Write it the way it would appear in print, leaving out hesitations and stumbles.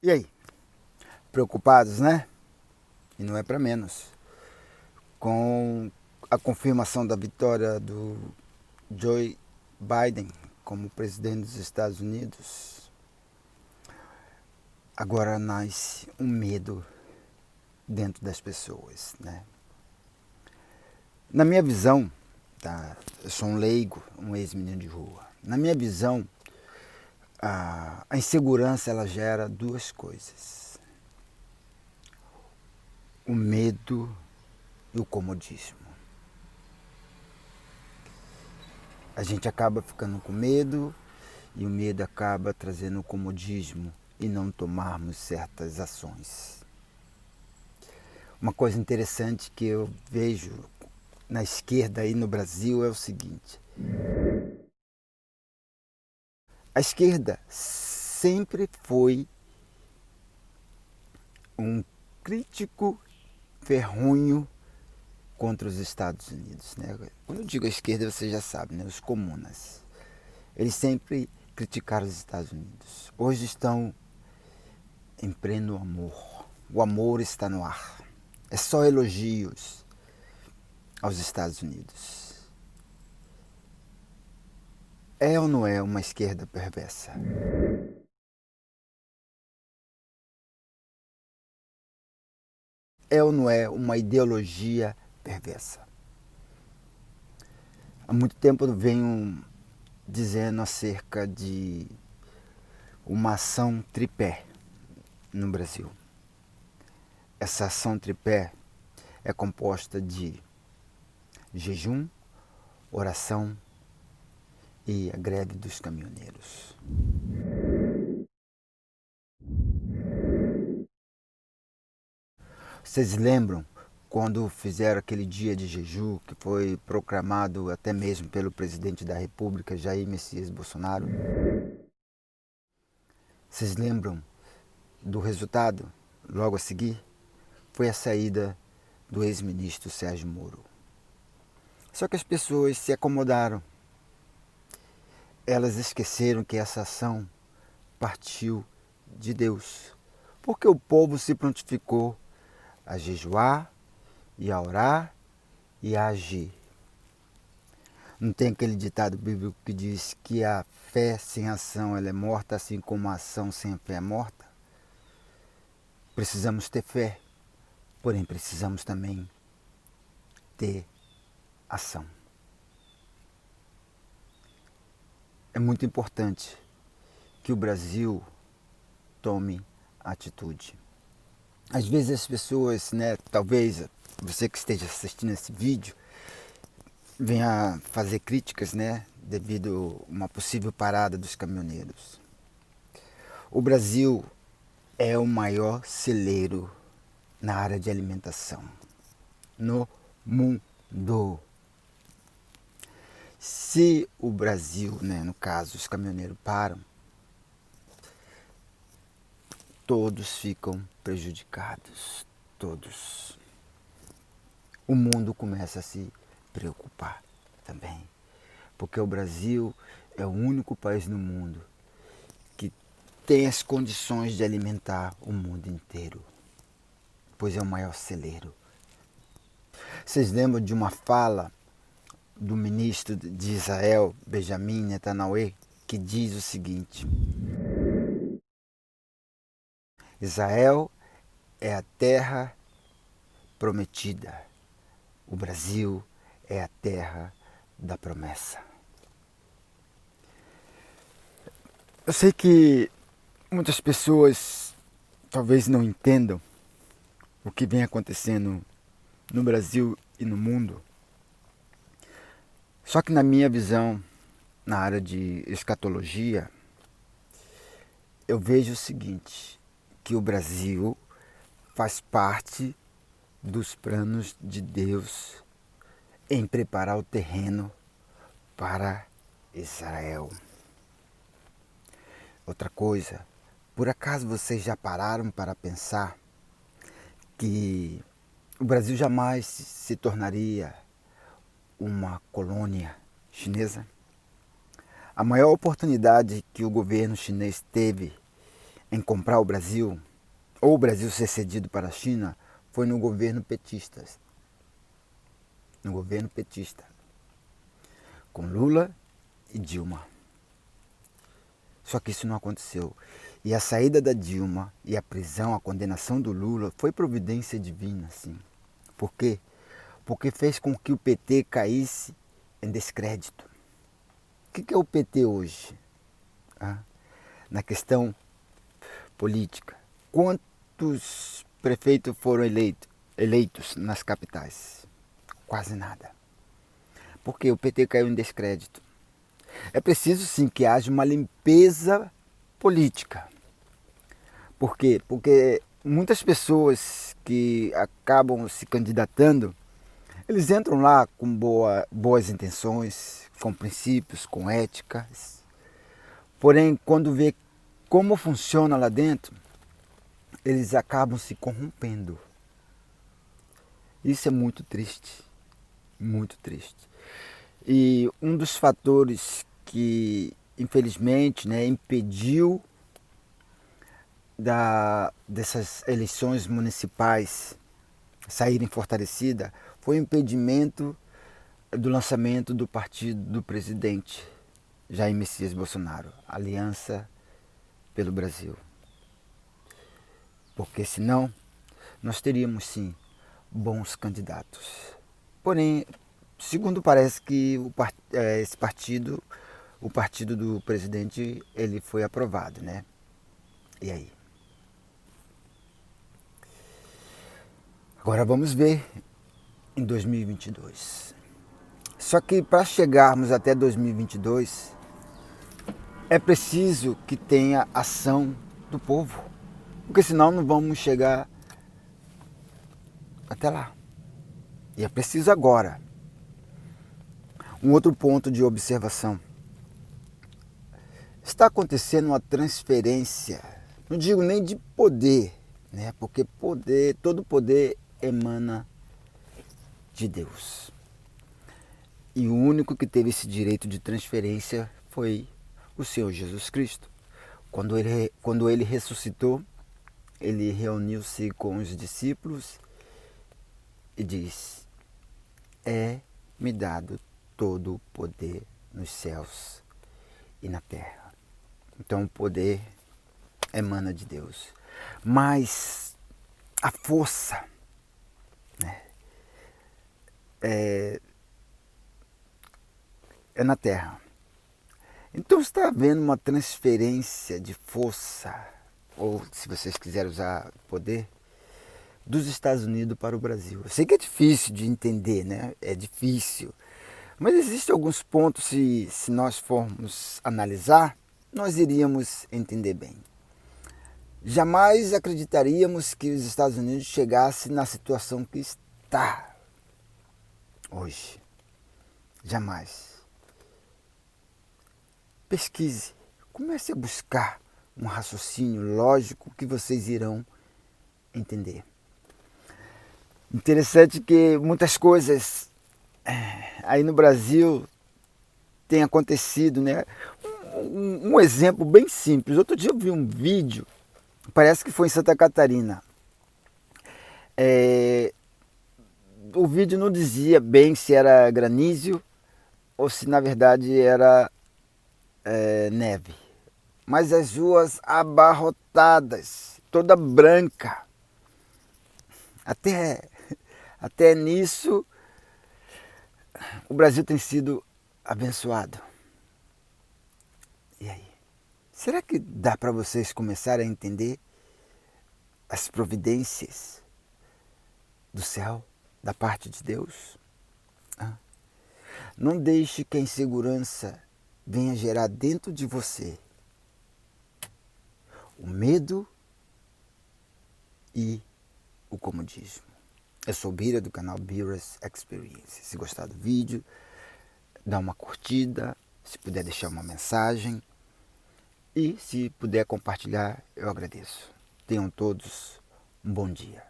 E aí? Preocupados, né? E não é para menos. Com a confirmação da vitória do Joe Biden como presidente dos Estados Unidos, agora nasce um medo dentro das pessoas, né? Na minha visão, tá? Eu sou um leigo, um ex-menino de rua. Na minha visão, a insegurança ela gera duas coisas: o medo e o comodismo. A gente acaba ficando com medo e o medo acaba trazendo o comodismo e não tomarmos certas ações. Uma coisa interessante que eu vejo na esquerda aí no Brasil é o seguinte: a esquerda sempre foi um crítico ferrunho contra os Estados Unidos, né? Quando eu digo a esquerda, você já sabe, né? Os comunas. Eles sempre criticaram os Estados Unidos. Hoje estão em pleno amor. O amor está no ar. É só elogios aos Estados Unidos. É ou não é uma esquerda perversa? É ou não é uma ideologia perversa? Há muito tempo eu venho dizendo acerca de uma ação tripé no Brasil. Essa ação tripé é composta de jejum, oração e a greve dos caminhoneiros. Vocês lembram quando fizeram aquele dia de jejum que foi proclamado até mesmo pelo presidente da República, Jair Messias Bolsonaro? Vocês lembram do resultado? Logo a seguir, foi a saída do ex-ministro Sérgio Moro. Só que as pessoas se acomodaram. Elas esqueceram que essa ação partiu de Deus. Porque o povo se prontificou a jejuar e a orar e a agir. Não tem aquele ditado bíblico que diz que a fé sem ação ela é morta, assim como a ação sem fé é morta? Precisamos ter fé, porém precisamos também ter ação. É muito importante que o Brasil tome atitude. Às vezes as pessoas, né, talvez você que esteja assistindo esse vídeo, venha fazer críticas, né, devido a uma possível parada dos caminhoneiros. O Brasil é o maior celeiro na área de alimentação no mundo. Se o Brasil, né, no caso, os caminhoneiros param, todos ficam prejudicados, todos. O mundo começa a se preocupar também, porque o Brasil é o único país no mundo que tem as condições de alimentar o mundo inteiro, pois é o maior celeiro. Vocês lembram de uma fala do ministro de Israel, Benjamin Netanyahu, que diz o seguinte: Israel é a terra prometida, o Brasil é a terra da promessa. Eu sei que muitas pessoas talvez não entendam o que vem acontecendo no Brasil e no mundo. Só que na minha visão, na área de escatologia, eu vejo o seguinte, que o Brasil faz parte dos planos de Deus em preparar o terreno para Israel. Outra coisa, por acaso vocês já pararam para pensar que o Brasil jamais se tornaria uma colônia chinesa? A maior oportunidade que o governo chinês teve em comprar o Brasil, ou o Brasil ser cedido para a China, foi no governo petista. No governo petista, com Lula e Dilma. Só que isso não aconteceu. E a saída da Dilma e a prisão, a condenação do Lula foi providência divina, sim. Por quê? Porque fez com que o PT caísse em descrédito. O que é o PT hoje? Na questão política. Quantos prefeitos foram eleitos nas capitais? Quase nada. Porque o PT caiu em descrédito. É preciso sim que haja uma limpeza política. Por quê? Porque muitas pessoas que acabam se candidatando, eles entram lá com boas intenções, com princípios, com éticas. Porém, quando vê como funciona lá dentro, eles acabam se corrompendo. Isso é muito triste, muito triste. E um dos fatores que, infelizmente, impediu dessas eleições municipais saírem fortalecidas foi o impedimento do lançamento do partido do presidente Jair Messias Bolsonaro, Aliança pelo Brasil. Porque senão nós teríamos sim bons candidatos. Porém, segundo parece que esse partido, o partido do presidente, ele foi aprovado, né? E aí? Agora vamos ver em 2022. Só que para chegarmos até 2022, é preciso que tenha ação do povo. Porque senão não vamos chegar até lá. E é preciso agora. Um outro ponto de observação. Está acontecendo uma transferência, não digo nem de poder, né? Porque todo poder emana de Deus. E o único que teve esse direito de transferência foi o Senhor Jesus Cristo. Quando ele ressuscitou, ele reuniu-se com os discípulos e diz: é-me dado todo o poder nos céus e na terra. Então o poder emana de Deus. Mas a força, né, é na terra. Então está havendo uma transferência de força, ou se vocês quiserem usar poder, dos Estados Unidos para o Brasil. Eu sei que é difícil de entender, né? É difícil. Mas existem alguns pontos, se nós formos analisar, nós iríamos entender bem. Jamais acreditaríamos que os Estados Unidos chegassem na situação que está hoje. Jamais. Pesquise, comece a buscar um raciocínio lógico que vocês irão entender. Interessante que muitas coisas aí no Brasil têm acontecido, né? Um exemplo bem simples. Outro dia eu vi um vídeo, parece que foi em Santa Catarina. O vídeo não dizia bem se era granizo ou se na verdade era neve. Mas as ruas abarrotadas, toda branca. Até nisso o Brasil tem sido abençoado. E aí? Será que dá para vocês começarem a entender as providências do céu, da parte de Deus? Não deixe que a insegurança venha gerar dentro de você o medo e o comodismo. Eu sou o Bira do canal Bira's Experience. Se gostar do vídeo, dá uma curtida, se puder deixar uma mensagem e se puder compartilhar, eu agradeço. Tenham todos um bom dia.